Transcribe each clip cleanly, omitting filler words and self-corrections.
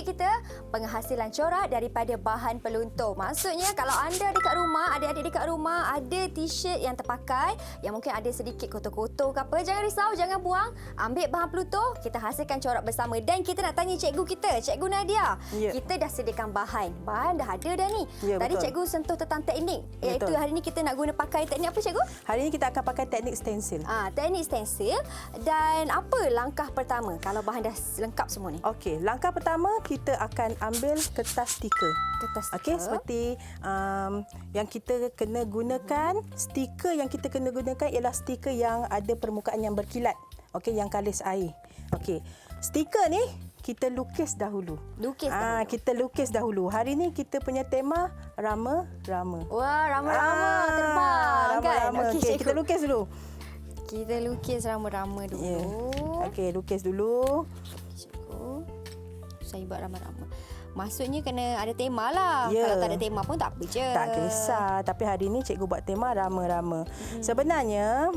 kita penghasilan corak daripada bahan peluntur. Maksudnya kalau anda dekat rumah, adik-adik dekat rumah ada t-shirt yang terpakai yang mungkin ada sedikit kotor-kotor ke apa, jangan risau, jangan buang. Ambil bahan peluntur, kita hasilkan corak bersama. Dan kita nak tanya cikgu kita, Cikgu Nadia. Kita dah sediakan bahan. Bahan dah ada dah ni. Tadi betul. Cikgu sentuh tentang teknik. Iaitu hari ni kita nak guna pakai teknik apa, Cikgu? Hari ini kita akan pakai teknik stencil. Teknik stencil. Dan apa langkah pertama kalau bahan dah lengkap semua ni? Okey, langkah pertama kita akan ambil kertas stiker. Kertas stiker. Okey, seperti yang kita kena gunakan, stiker yang kita kena gunakan ialah stiker yang ada permukaan yang berkilat. Okey, yang kalis air. Okey, stiker ni kita lukis dahulu. Kita lukis dahulu. Hari ni kita punya tema rama-rama. Wah, rama-rama terbang kan? Rama-rama. Okey, kita lukis dulu. Kita lukis rama-rama dulu. Okey, lukis dulu. Cikgu, saya buat rama-rama. Maksudnya kena ada tema lah. Kalau tak ada tema pun tak apa je. Tak kisah. Tapi hari ni cikgu buat tema rama-rama. Sebenarnya,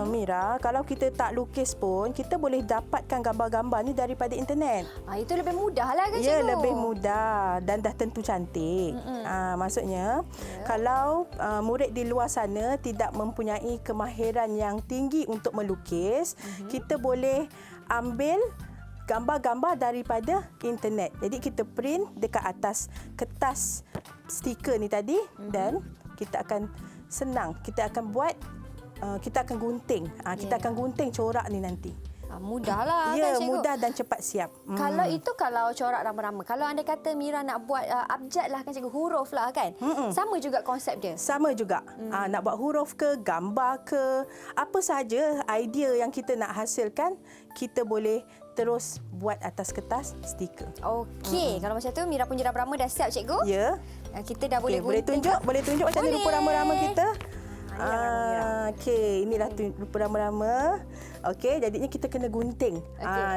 Mira, kalau kita tak lukis pun, kita boleh dapatkan gambar-gambar ni daripada internet. Itu lebih mudah lah kan, cikgu? Ya, lebih mudah dan dah tentu cantik. Maksudnya, kalau murid di luar sana tidak mempunyai kemahiran yang tinggi untuk melukis, kita boleh ambil gambar-gambar daripada internet. Jadi kita print dekat atas kertas stiker ni tadi dan kita akan senang. Kita akan buat, kita akan gunting. Kita akan gunting corak ni nanti. Mudahlah kan, Ya, cikgu? mudah dan cepat siap. Kalau corak rama-rama. Kalau anda kata Mira nak buat abjad lah kan, cikgu, huruf lah kan? Sama juga konsep dia? Sama juga. Nak buat huruf ke, gambar ke, apa sahaja idea yang kita nak hasilkan, kita boleh terus buat atas kertas stiker. Okey, kalau macam tu Mira punya rama-rama dah siap, cikgu? Ya. Kita dah boleh gunting. Boleh tunjuk macam ni rupa rama-rama kita. Okey, inilah rupa rama-rama. Okey, jadinya kita kena gunting.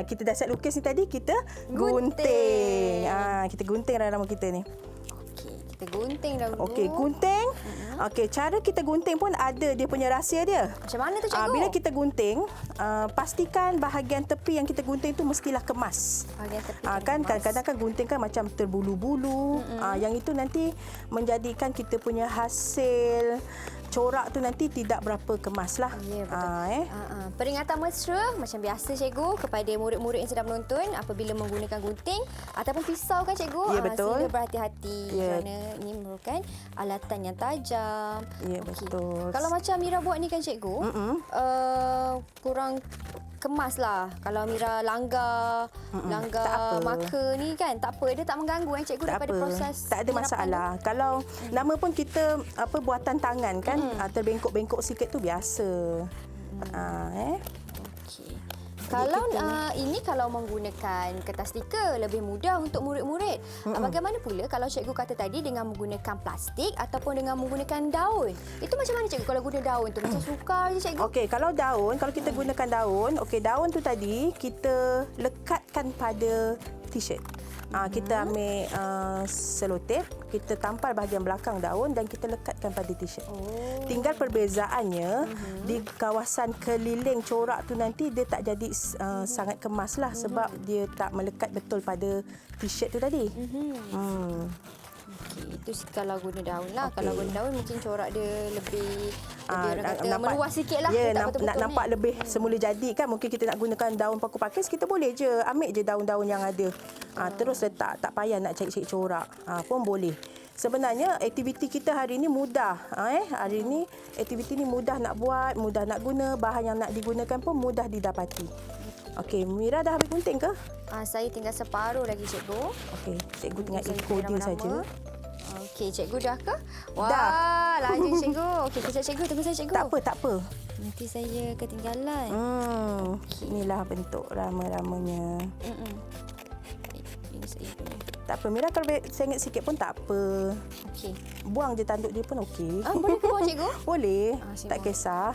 Kita dah siap lukis ni tadi, kita gunting. Kita gunting rama-rama kita ni. Okey, kita gunting dahulu. Okey, gunting. Okey, cara kita gunting pun ada dia punya rahsia dia. Macam mana tu, cikgu? Bila kita gunting, pastikan bahagian tepi yang kita gunting tu mestilah kemas. Bahagian tepi kan kadang-kadang kan gunting kan macam terbulu-bulu. Yang itu nanti menjadikan kita punya hasil corak tu nanti tidak berapa kemas lah. Ya, betul. Peringatan mesra macam biasa, cikgu, kepada murid-murid yang sedang menonton apabila menggunakan gunting ataupun pisau kan, cikgu? Ya, betul. Sehingga berhati-hati kerana ini memerlukan alatan yang tajam. Ya, betul. Kalau macam Mira buat ni kan, cikgu, kurang kemas lah. Kalau Mira langgar marker ni kan, tak apa. Dia tak mengganggu kan, cikgu, daripada proses. Tak ada masalah. Kalau nama pun kita buatan tangan kan, terbengkok-bengkok sikit tu biasa. Okey. Kalau ini kalau menggunakan kertas stiker lebih mudah untuk murid-murid. Bagaimana pula kalau cikgu kata tadi dengan menggunakan plastik ataupun dengan menggunakan daun? Itu macam mana, cikgu, kalau guna daun tu? Macam sukar je, cikgu? Okey, kalau daun, kalau kita gunakan daun, daun tu tadi kita lekatkan pada t-shirt. Kita ambil selotip, kita tampal bahagian belakang daun dan kita lekatkan pada t-shirt. Tinggal perbezaannya di kawasan keliling corak tu nanti dia tak jadi sangat kemas lah sebab dia tak melekat betul pada t-shirt tu tadi. Okey, itu kalau guna daun lah. Kalau guna daun mungkin corak dia lebih orang kata meluas sikit lah. Ya, nak nampak lebih semula jadi kan. Mungkin kita nak gunakan daun paku pakis, kita boleh je ambil je daun-daun yang ada. Terus letak, tak payah nak cari-cari corak. Pun boleh. Sebenarnya aktiviti kita hari ini mudah. Hari ini aktiviti ni mudah nak buat, mudah nak guna, bahan yang nak digunakan pun mudah didapati. Okey, Mira dah habis gunting ke? Saya tinggal separuh lagi, cikgu. Okey, cikgu tinggal ikut dia saja. Okey, cikgu dah ke? Wah, dah. laju cikgu. Okey, kejap cikgu, tunggu saya, cikgu. Tak apa. Nanti saya ketinggalan. Inilah bentuk rama-ramanya. Ini saya punya. Tak apa, Mira kalau sengit sikit pun tak apa. Okey. Buang je tanduk dia pun okey. Boleh ke buang, cikgu? Boleh, tak buang. kisah.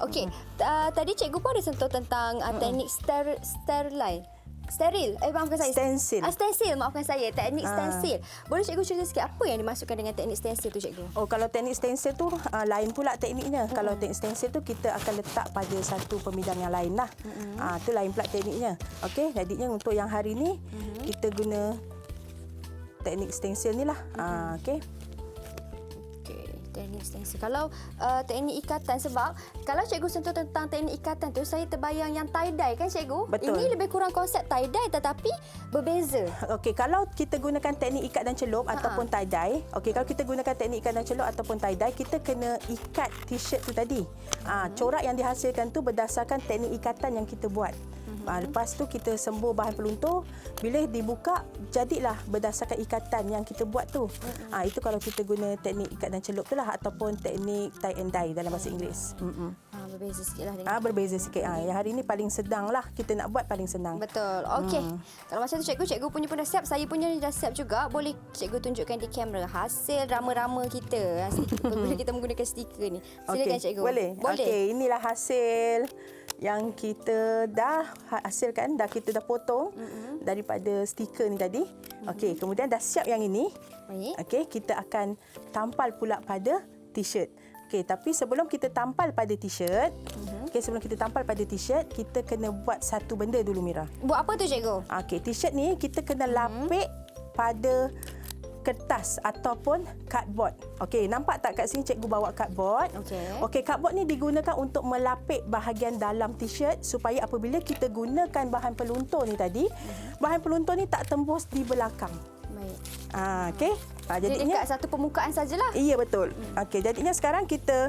Okey, tadi cikgu pun ada sentuh tentang teknik sterilize. steril. Maafkan saya. Stensil. Stensil, maafkan saya. Teknik stensil. Boleh cikgu cerita sikit apa yang dimasukkan dengan teknik stensil tu, cikgu? Oh, kalau teknik stensil tu lain pula tekniknya. Kalau teknik stensil tu kita akan letak pada satu pemidang yang lain lah. Tu lain pula tekniknya. Okey, jadinya untuk yang hari ni kita guna teknik stensil ni lah. Okey. Teknik stensil. Kalau teknik ikatan, sebab kalau cikgu sentuh tentang teknik ikatan tu, saya terbayang yang tie-dye kan, cikgu? Betul. Ini lebih kurang konsep tie-dye tetapi berbeza. Okey, kalau kita gunakan teknik ikat dan celup ataupun tie-dye, okey, kalau kita gunakan teknik ikat dan celup ataupun tie-dye, kita kena ikat t-shirt tu tadi. Corak yang dihasilkan tu berdasarkan teknik ikatan yang kita buat. Lepas tu kita sembur bahan peluntur, bila dibuka jadilah berdasarkan ikatan yang kita buat tu. Itu kalau kita guna teknik ikat dan celup tu lah, ataupun teknik tie and dye dalam bahasa Inggeris. Berbeza sikit lah dengan Berbeza sikit. Yang hari ni paling sedang lah kita nak buat, paling senang. Betul. Okey. Kalau macam tu cikgu punya pun dah siap, saya punya dah siap juga. Boleh cikgu tunjukkan di kamera hasil rama-rama kita. Bila kita menggunakan stiker ni. Silakan cikgu. Boleh. Okey, inilah hasil yang kita dah hasilkan, kita dah potong daripada stiker ni tadi. Okey, kemudian dah siap yang ini. Baik. Okey, kita akan tampal pula pada t-shirt. Okey, tapi sebelum kita tampal pada t-shirt, sebelum kita tampal pada t-shirt, kita kena buat satu benda dulu, Mira. Buat apa tu, cikgu? Okey, t-shirt ni kita kena lapik pada kertas ataupun cardboard. Okey, nampak tak kat sini cikgu bawa cardboard? Okey, cardboard ni digunakan untuk melapik bahagian dalam t-shirt supaya apabila kita gunakan bahan peluntur ni tadi, bahan peluntur ni tak tembus di belakang. Baik. Okey. Jadi dekat satu permukaan sajalah. Iya, betul. Okey, jadinya sekarang kita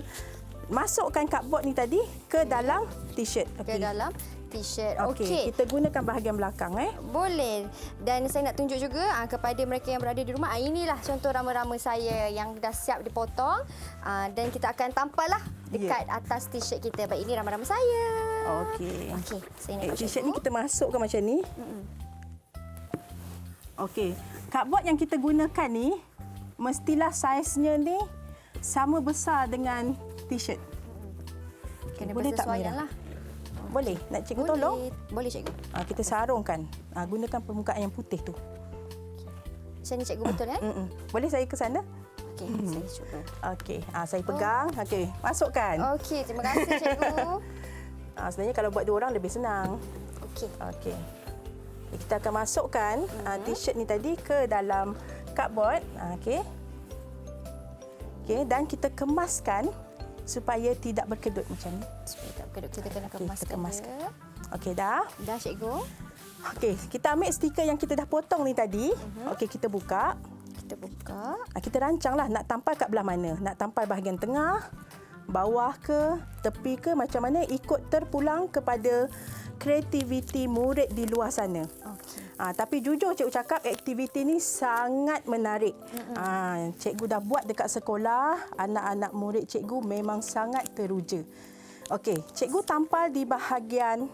masukkan cardboard ni tadi ke dalam t-shirt. Ke dalam t-shirt. Okey, kita gunakan bahagian belakang. Boleh. Dan saya nak tunjuk juga kepada mereka yang berada di rumah. Inilah contoh rama-rama saya yang dah siap dipotong. Dan kita akan tampal lah dekat atas t-shirt kita. Baik, ini rama-rama saya. Okey. Okey, saya nak t-shirt ni kita masukkan macam ni. Okey, cardboard yang kita gunakan ni mestilah saiznya ni sama besar dengan t-shirt. Kena boleh tak, bersesuaian Mira? lah. Boleh? Nak cikgu tolong? Boleh, cikgu. Kita sarungkan. Gunakan permukaan yang putih tu. Macam ni, cikgu, betul kan? Boleh saya ke sana? Okey, saya cuba. Okey, saya pegang. Okey, masukkan. Okey, terima kasih, cikgu. Sebenarnya kalau buat 2 orang lebih senang. Okey. Okey. Kita akan masukkan t-shirt ni tadi ke dalam cardboard. Okey. Okey, dan kita kemaskan supaya tidak berkedut macam ni. Supaya tak berkedut, kita kena kemaskan. Okey, dah. Dah, cikgu. Okey, kita ambil stiker yang kita dah potong ni tadi. Okey, kita buka. Kita buka. Kita rancanglah nak tampal kat belah mana. Nak tampal bahagian tengah, bawah ke, tepi ke, macam mana, ikut terpulang kepada kreativiti murid di luar sana. Tapi jujur cikgu cakap aktiviti ni sangat menarik. Cikgu dah buat dekat sekolah, anak-anak murid cikgu memang sangat teruja. Okey, cikgu tampal di bahagian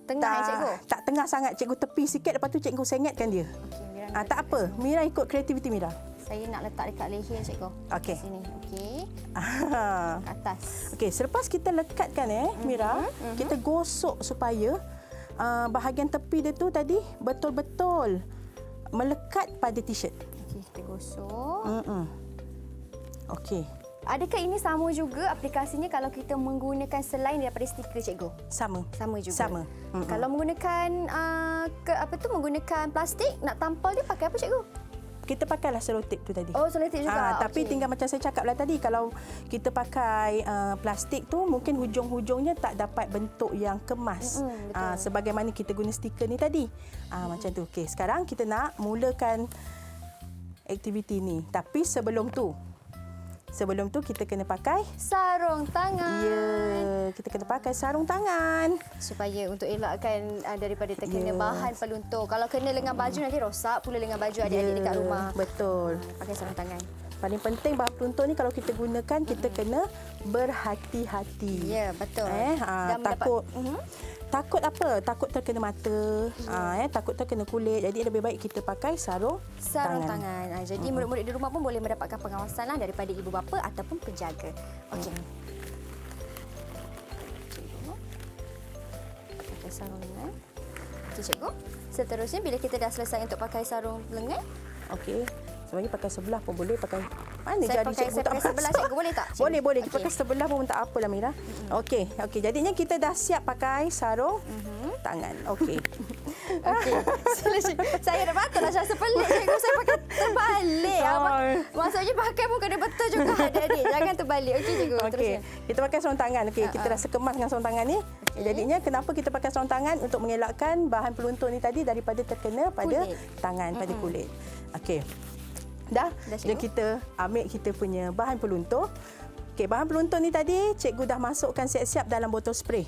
tengah, cikgu. Tak tengah sangat, cikgu tepi sikit, lepas tu cikgu sengatkan dia. Okey, tak apa, Mira ikut kreativiti Mira. Saya nak letak dekat leher, cikgu. Okey. Sini, okey. Ke atas. Okey, selepas kita lekatkan Mira, kita gosok supaya bahagian tepi dia tu tadi betul-betul melekat pada t-shirt. Okey, kita gosok. Okey. Adakah ini sama juga aplikasinya kalau kita menggunakan selain daripada stiker, cikgu? Sama. Sama juga. Sama. Kalau menggunakan menggunakan plastik, nak tampal dia pakai apa, cikgu? Kita pakailah selotip tu tadi. Oh, selotip juga. Tapi tinggal macam saya cakaplah tadi, kalau kita pakai plastik tu mungkin hujung-hujungnya tak dapat bentuk yang kemas. Sebagaimana kita guna stiker ni tadi. Macam tu. Okey, sekarang kita nak mulakan aktiviti ni. Tapi sebelum tu kita kena pakai sarung tangan. Ya, kita kena pakai sarung tangan supaya untuk elakkan daripada terkena bahan peluntur. Kalau kena lengan baju nanti rosak pula lengan baju adik-adik dekat rumah. Betul. Pakai sarung tangan. Paling penting bahan peluntur ni kalau kita gunakan kita kena berhati-hati. Ya, betul. Dan takut apa? Takut terkena mata, takut terkena kulit. Jadi lebih baik kita pakai sarung tangan. Jadi murid-murid di rumah pun boleh mendapatkan pengawasan daripada ibu bapa ataupun penjaga. Okey. Pakai sarung tangan. Okey, cikgu. Seterusnya bila kita dah selesai untuk pakai sarung lengan, Okey. Sebenarnya pakai sebelah pun boleh, pakai mana saya jari pakai cikgu tak sebelah masuk. cikgu boleh tak? Cikgu? Boleh, boleh. Kita Okey. pakai sebelah pun tak apalah Mira. Okey, okey. Jadinya kita dah siap pakai sarung tangan. Okey. Okey. Saya dah patutlah rasa pelik cikgu, saya pakai terbalik. Maksudnya pakai pun kena betul juga adik-adik. Jangan terbalik. Okey cikgu, Okey. terusnya. Kita pakai sarung tangan. Okey, kita dah sekemas dengan sarung tangan ni. Jadinya kenapa kita pakai sarung tangan untuk mengelakkan bahan peluntur ni tadi daripada terkena pada Kulit. tangan, pada kulit. Okey. Dah. Dah, Jadi cikgu. kita ambil kita punya bahan peluntur. Okey, bahan peluntur ni tadi cikgu dah masukkan siap-siap dalam botol spray.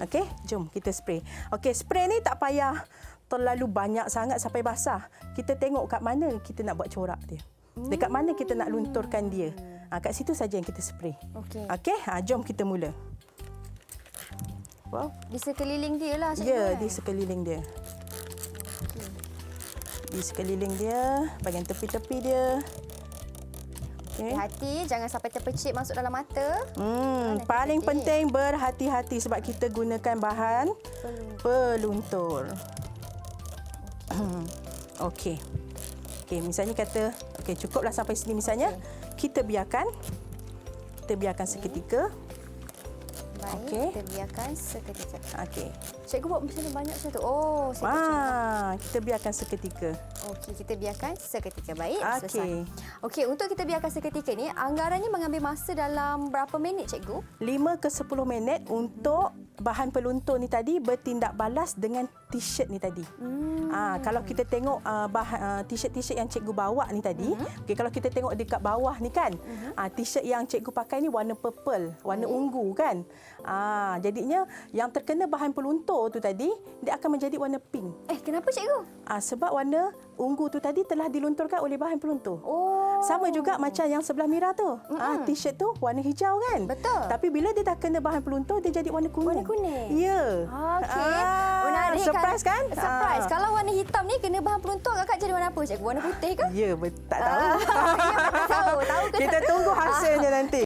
Okey, jom kita spray. Okey, spray ni tak payah terlalu banyak sangat sampai basah. Kita tengok kat mana kita nak buat corak dia. Dekat mana kita nak lunturkan dia. Kat situ saja yang kita spray. Okey. Okey, jom kita mula. Wow. Di sekeliling dia lah cikgu. Ya, kan? di sekeliling dia. Di sekeliling dia, bahagian tepi-tepi dia. Okey. Hati-hati, jangan sampai terpecik masuk dalam mata. nanti Paling terpecik. penting berhati-hati sebab kita gunakan bahan peluntur. Okey. Okey, misalnya kata, okey cukuplah sampai sini misalnya. Kita biarkan seketika. Baik, Okey. kita biarkan seketika. Okey. Cikgu buat macam mana banyak macam tu? Oh, saya kecil. Kita biarkan seketika. Okey, kita biarkan seketika. Baik, Okey. selesai. Okey, untuk kita biarkan seketika ni, anggarannya mengambil masa dalam berapa minit, cikgu? 5 ke 10 minit untuk bahan peluntur ni tadi bertindak balas dengan t-shirt ni tadi. Kalau kita tengok t-shirt yang cikgu bawa ni tadi, okay, kalau kita tengok dekat bawah ni kan, t-shirt yang cikgu pakai ni warna purple, warna ungu kan. Jadinya yang terkena bahan peluntur tu tadi, dia akan menjadi warna pink. Kenapa cikgu? Sebab warna ungu tu tadi telah dilunturkan oleh bahan peluntur. Oh. Sama juga macam yang sebelah Mira tu. T-shirt tu warna hijau kan? Betul. Tapi bila dia dah kena bahan peluntur, dia jadi warna kuning. Warna kuning? Ya. Okey. Menarik. Surprise kan? Surprise. Kalau warna hitam ni kena bahan peluntur, kakak jadi warna apa, cikgu? Warna putih ke? Ya, tak tahu. Tak tahu ke Kita tak? tunggu hasilnya nanti.